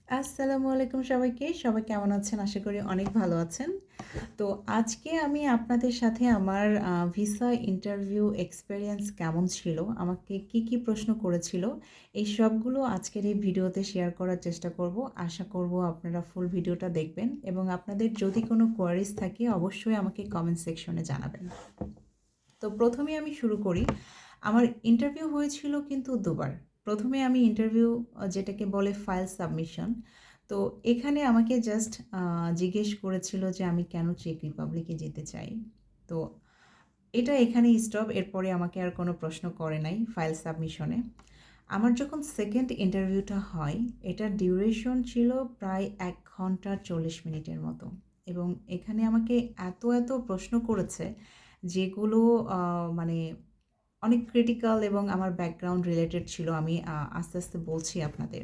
আসসালামু আলাইকুম সবাইকে। সবাই কেমন আছেন? আশা করি অনেক ভালো আছেন। তো আজকে আমি আপনাদের সাথে আমার ভিসা ইন্টারভিউ এক্সপেরিয়েন্স কেমন ছিল, আমাকে কি প্রশ্ন করেছিল, এই সবগুলো আজকের এই ভিডিওতে শেয়ার করার চেষ্টা করব। আশা করব আপনারা ফুল ভিডিওটা দেখবেন এবং আপনাদের যদি কোনো কোয়ারিজ থাকে অবশ্যই আমাকে কমেন্ট সেকশনে জানাবেন। তো প্রথমেই আমি শুরু করি। আমার ইন্টারভিউ হয়েছিল কিন্তু দুবার। প্রথমে আমি ইন্টারভিউ যেটাকে বলে ফাইল সাবমিশন। তো এখানে আমাকে জাস্ট জিজ্ঞেস করেছিল যে আমি কেন চেক রিপাবলিকে যেতে চাই। তো এটা এখানেই স্টপ। এরপরে আমাকে আর কোনো প্রশ্ন করে নাই ফাইল সাবমিশনে। আমার যখন সেকেন্ড ইন্টারভিউটা হয়, এটার ডিউরেশন ছিল প্রায় ১ ঘন্টা ৪০ মিনিটের মতো এবং এখানে আমাকে এত প্রশ্ন করেছে যেগুলো আ মানে অনেক ক্রিটিক্যাল এবং আমার ব্যাকগ্রাউন্ড রিলেটেড ছিল। আমি আস্তে বলছি আপনাদের।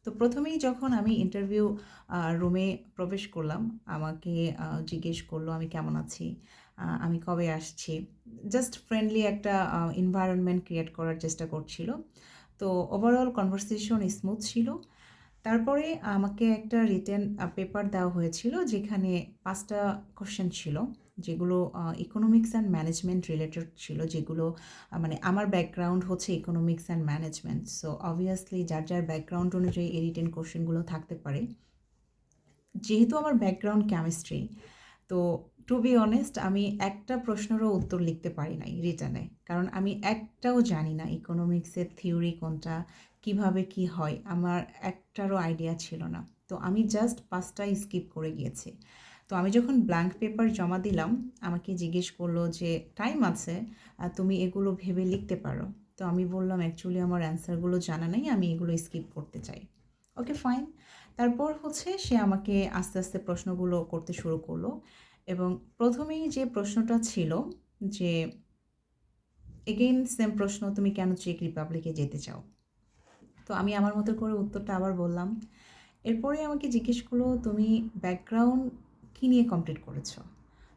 তো প্রথমেই যখন আমি ইন্টারভিউ রুমে প্রবেশ করলাম, আমাকে জিজ্ঞেস করলো আমি কেমন আছি? আমি কবে আসছি? জাস্ট ফ্রেন্ডলি একটা এনভায়রনমেন্ট ক্রিয়েট করার চেষ্টা করছিল। তো ওভারঅল কনভারসেশন স্মুথ ছিল। তারপরে আমাকে একটা রিটেন পেপার দেওয়া হয়েছিল যেখানে ৫ টা কোয়েশ্চেন ছিল, যেগুলো ইকোনমিক্স অ্যান্ড ম্যানেজমেন্ট রিলেটেড ছিল, যেগুলো মানে আমার ব্যাকগ্রাউন্ড হচ্ছে economics and management. So obviously যার ব্যাকগ্রাউন্ড অনুযায়ী এই রিটেন কোয়েশ্চেনগুলো থাকতে পারে। যেহেতু আমার ব্যাকগ্রাউন্ড কেমিস্ট্রি, তো টু বি অনেস্ট আমি একটা প্রশ্নেরও উত্তর লিখতে পারি নাই রিটেনে। কারণ আমি একটাও জানি না ইকোনমিক্সের থিওরি কোনটা, কিভাবে কি হয়, আমার একটারও আইডিয়া ছিল না। তো আমি জাস্ট ৫ টা স্কিপ করে গিয়েছি। তো আমি যখন ব্ল্যাঙ্ক পেপার জমা দিলাম, আমাকে জিজ্ঞেস করলো যে, "টাইম আছে, তুমি এগুলো ভেবে লিখতে পারো।" তো আমি বললাম, "অ্যাকচুয়ালি আমার অ্যান্সারগুলো জানা নেই, আমি এগুলো স্কিপ করতে চাই।" Okay fine. তারপর হচ্ছে সে আমাকে আস্তে প্রশ্নগুলো করতে শুরু করলো এবং প্রথমেই যে প্রশ্নটা ছিল যে, এগেইন সেম প্রশ্ন, "তুমি কেন চেক রিপাবলিকে যেতে চাও?" তো আমি আমার মতো করে উত্তরটা আবার বললাম। এরপরে আমাকে জিজ্ঞেস করলো, "তুমি ব্যাকগ্রাউন্ড কী নিয়ে কমপ্লিট করেছো?"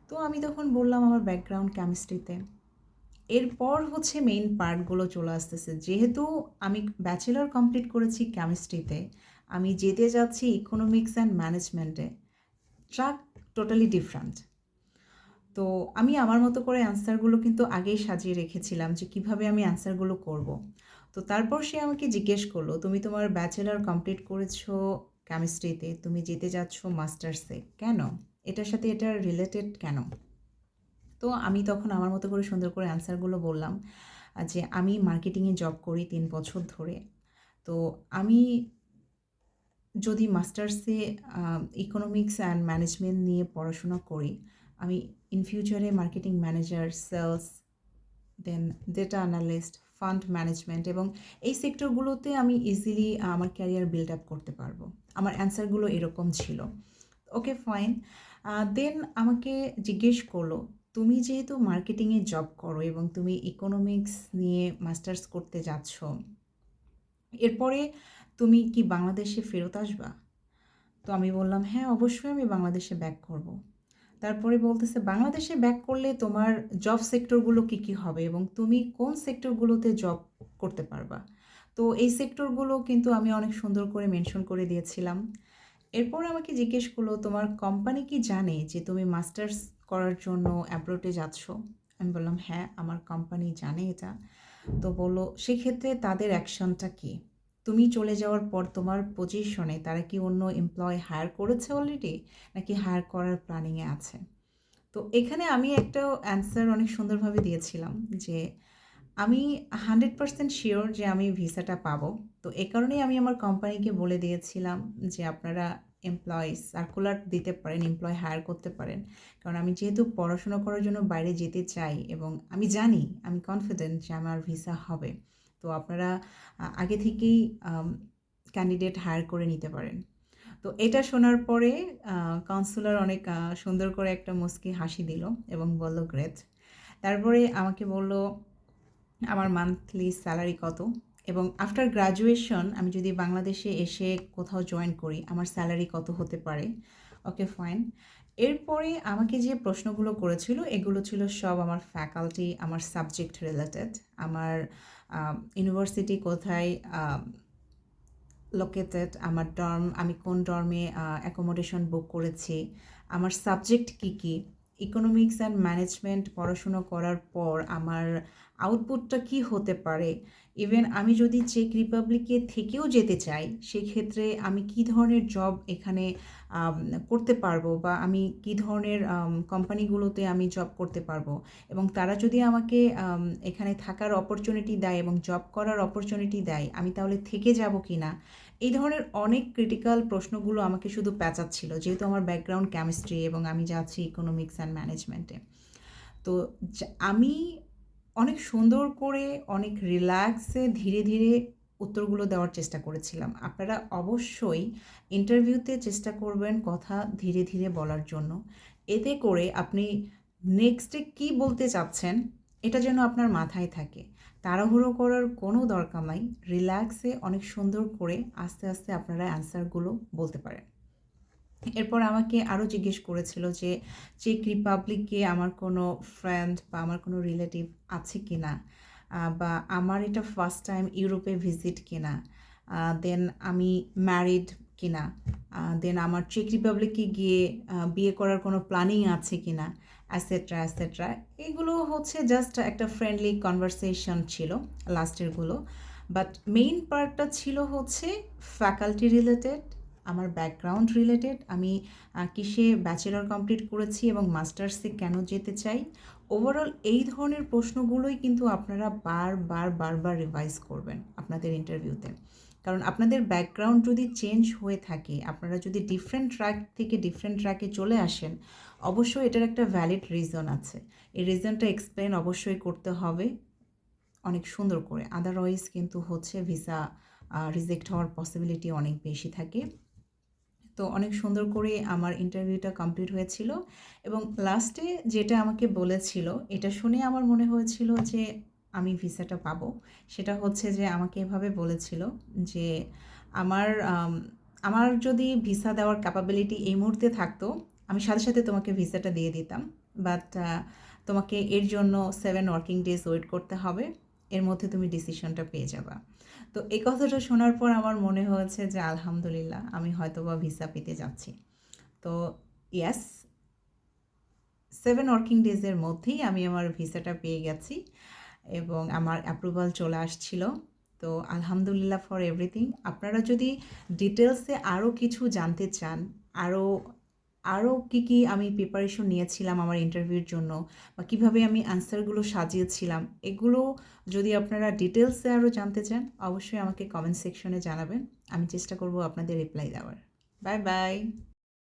তো আমি তখন বললাম, "আমার ব্যাকগ্রাউন্ড কেমিস্ট্রিতে।" এরপর হচ্ছে মেইন পার্টগুলো চলে আসতেছে। যেহেতু আমি ব্যাচেলর কমপ্লিট করেছি কেমিস্ট্রিতে, আমি যেতে যাচ্ছি ইকোনমিক্স অ্যান্ড ম্যানেজমেন্টে। Truck totally different. তো আমি আমার মতো করে অ্যান্সারগুলো কিন্তু আগেই সাজিয়ে রেখেছিলাম যে কীভাবে আমি অ্যান্সারগুলো করব। তো তারপর সে আমাকে জিজ্ঞেস করলো, "তুমি তোমার ব্যাচেলর কমপ্লিট করেছো কেমিস্ট্রিতে, তুমি যেতে যাচ্ছ মাস্টার্সে। কেন? এটার সাথে এটার রিলেটেড কেন?" তো আমি তখন আমার মতো করে সুন্দর করে অ্যান্সারগুলো বললাম যে, "আমি মার্কেটিংয়ে জব করি ৩ বছর ধরে। তো আমি যদি মাস্টার্সে ইকোনমিক্স অ্যান্ড ম্যানেজমেন্ট নিয়ে পড়াশোনা করি, আমি ইন ফিউচারে মার্কেটিং ম্যানেজার, সেলস, দেন ডেটা অ্যানালিস্ট, ফান্ড ম্যানেজমেন্ট এবং এই সেক্টরগুলোতে আমি ইজিলি আমার ক্যারিয়ার বিল্ড আপ করতে পারবো।" আমার অ্যান্সারগুলো এরকম ছিল। Okay fine. দেন আমাকে জিজ্ঞেস করলো, "তুমি যেহেতু মার্কেটিংয়ে জব করো এবং তুমি ইকোনমিক্স নিয়ে মাস্টার্স করতে যাচ্ছ, এরপরে তুমি কি বাংলাদেশে ফেরত আসবা?" তো আমি বললাম, "হ্যাঁ, অবশ্যই আমি বাংলাদেশে ব্যাক করব।" তারপরে বলতেছে, "বাংলাদেশে ব্যাক করলে তোমার জব সেক্টরগুলো কি হবে এবং তুমি কোন সেক্টরগুলোতে জব করতে পারবা?" তো এই সেক্টরগুলো কিন্তু আমি অনেক সুন্দর করে মেনশন করে দিয়েছিলাম। এরপর আমাকে জিজ্ঞেস করলো, "তোমার কোম্পানি কি জানে যে তুমি মাস্টার্স করার জন্য অ্যাব্রোডে যাচ্ছ?" আমি বললাম, "হ্যাঁ, আমার কোম্পানি জানে এটা।" তো বলল, "সেক্ষেত্রে তাদের অ্যাকশনটা কী? তুমি চলে যাওয়ার পর তোমার পজিশনে তারা কি অন্য এমপ্লয়ি হায়ার করেছে অলরেডি? নাকি হায়ার করার প্ল্যানিংয়ে আছে?" তো এখানে আমি একটা অ্যান্সার অনেক সুন্দরভাবে দিয়েছিলাম যে, আমি 100% সিওর যে আমি ভিসাটা পাবো। তো এ কারণেই আমি আমার কোম্পানিকে বলে দিয়েছিলাম যে, "আপনারা এমপ্লয়ি সার্কুলার দিতে পারেন, এমপ্লয়ি হায়ার করতে পারেন।" কারণ আমি যেহেতু পড়াশোনা করার জন্য বাইরে যেতে চাই এবং আমি জানি, আমি কনফিডেন্ট যে আমার ভিসা হবে। তো আপনারা আগে থেকেই আম ক্যান্ডিডেট হায়ার করে নিতে পারেন। তো এটা শোনার পরে আ কাউন্সেলর অনেক সুন্দর করে একটা মুচকি হাসি দিল এবং বলল, "গ্রেট।" তারপরে আমাকে বলল, আমার মান্থলি স্যালারি কত এবং আফটার গ্র্যাজুয়েশন আমি যদি বাংলাদেশে এসে কোথাও জয়েন করি, আমার স্যালারি কত হতে পারে। Okay fine. এরপরে আমাকে যে প্রশ্নগুলো করেছিল, এগুলো ছিল সব আমার ফ্যাকাল্টি, আমার সাবজেক্ট রিলেটেড, আমার ইউনিভার্সিটি কোথায়, লোকেটেড, আমার ডর্ম, আমি কোন ডর্মে অ্যাকোমোডেশন বুক করেছি, আমার সাবজেক্ট কী কী, ইকোনমিক্স অ্যান্ড ম্যানেজমেন্ট পড়াশুনো করার পর আমার আউটপুটটা কী হতে পারে, ইভেন আমি যদি চেক রিপাবলিকে থেকেও যেতে চাই সেক্ষেত্রে আমি কী ধরনের জব এখানে আম, করতে পারবো, বা আমি কী ধরনের কোম্পানিগুলোতে আমি জব করতে পারবো, এবং তারা যদি আমাকে এখানে থাকার অপরচুনিটি দেয় এবং জব করার অপরচুনিটি দেয়, আমি তাহলে থেকে যাব কি না, এই ধরনের অনেক ক্রিটিক্যাল প্রশ্নগুলো আমাকে শুধু প্যাঁচাচ্ছিল, যেহেতু আমার ব্যাকগ্রাউন্ড কেমিস্ট্রি এবং আমি যাচ্ছি ইকোনমিক্স অ্যান্ড ম্যানেজমেন্টে। তো আমি অনেক সুন্দর করে, অনেক রিল্যাক্সে ধীরে ধীরে উত্তরগুলো দেওয়ার চেষ্টা করেছিলাম। আপনারা অবশ্যই ইন্টারভিউতে চেষ্টা করবেন কথা ধীরে ধীরে বলার জন্য। এতে করে আপনি নেক্সটে কী বলতে চাচ্ছেন এটা যেন আপনার মাথায় থাকে। তাড়াহুড়ো করার কোনো দরকার নাই। রিল্যাক্সে অনেক সুন্দর করে আস্তে আস্তে আপনারা অ্যান্সারগুলো বলতে পারেন। এরপর আমাকে আরও জিজ্ঞেস করেছিল যে চেক রিপাবলিকে আমার কোনো ফ্রেন্ড বা আমার কোনো রিলেটিভ আছে কি না, বা আমার এটা ফার্স্ট টাইম ইউরোপে ভিজিট কিনা, দেন আমি ম্যারিড কিনা, দেন আমার চেক রিপাবলিকে গিয়ে বিয়ে করার কোনো প্ল্যানিং আছে কিনা, অ্যাসেট্রা অ্যাসেট্রা। এগুলো হচ্ছে জাস্ট একটা ফ্রেন্ডলি কনভারসেশন ছিল লাস্টেরগুলো। বাট মেইন পার্টটা ছিল হচ্ছে ফ্যাকাল্টি রিলেটেড, আমার ব্যাকগ্রাউন্ড রিলেটেড, আমি কিসে ব্যাচেলর কমপ্লিট করেছি এবং মাস্টার্সে কেন যেতে চাই। ওভারঅল এই ধরনের প্রশ্নগুলোই কিন্তু আপনারা বারবার বারবার রিভাইজ করবেন আপনাদের ইন্টারভিউতে। কারণ আপনাদের ব্যাকগ্রাউন্ড যদি চেঞ্জ হয়ে থাকে, আপনারা যদি ডিফারেন্ট ট্র্যাক থেকে ডিফারেন্ট ট্র্যাকে চলে আসেন, অবশ্যই এটার একটা ভ্যালিড রিজন আছে। এই রিজনটা এক্সপ্লেন অবশ্যই করতে হবে অনেক সুন্দর করে, আদারওয়াইজ কিন্তু হচ্ছে ভিসা রিজেক্ট হওয়ার পসিবিলিটি অনেক বেশি থাকে। তো অনেক সুন্দর করে আমার ইন্টারভিউটা কমপ্লিট হয়েছিল, এবং লাস্টে যেটা আমাকে বলেছিল এটা শুনে আমার মনে হয়েছিল যে আমি ভিসাটা পাবো। সেটা হচ্ছে যে আমাকে এভাবে বলেছিল যে আমার আমার যদি ভিসা দেওয়ার ক্যাপাবিলিটি এই মুহূর্তে থাকতো, আমি সাথে সাথে তোমাকে ভিসাটা দিয়ে দিতাম, বাট তোমাকে এর জন্য 7 ওয়ার্কিং ডেজ ওয়েট করতে হবে, এর মধ্যে তুমি ডিসিশনটা পেয়ে যাবা। তো এই কথাটা শোনার পর আমার মনে হয়েছে যে আলহামদুলিল্লাহ আমি হয়তোবা ভিসা পেতে যাচ্ছি। তো ইয়াস, 7 ওয়ার্কিং ডেজের মধ্যেই আমি আমার ভিসাটা পেয়ে গেছি এবং আমার অ্যাপ্রুভাল চলে আসছিল। তো আলহামদুলিল্লাহ ফর এভরিথিং। আপনারা যদি ডিটেলসে আরও কিছু জানতে চান, আরও আরও কী আমি প্রিপারেশন নিয়েছিলাম আমার ইন্টারভিউর জন্য, বা কীভাবে আমি অ্যান্সারগুলো সাজিয়েছিলাম, এগুলো যদি আপনারা ডিটেলসে আরও জানতে চান, অবশ্যই আমাকে কমেন্ট সেকশনে জানাবেন। আমি চেষ্টা করব আপনাদের রিপ্লাই দেওয়ার। Bye bye.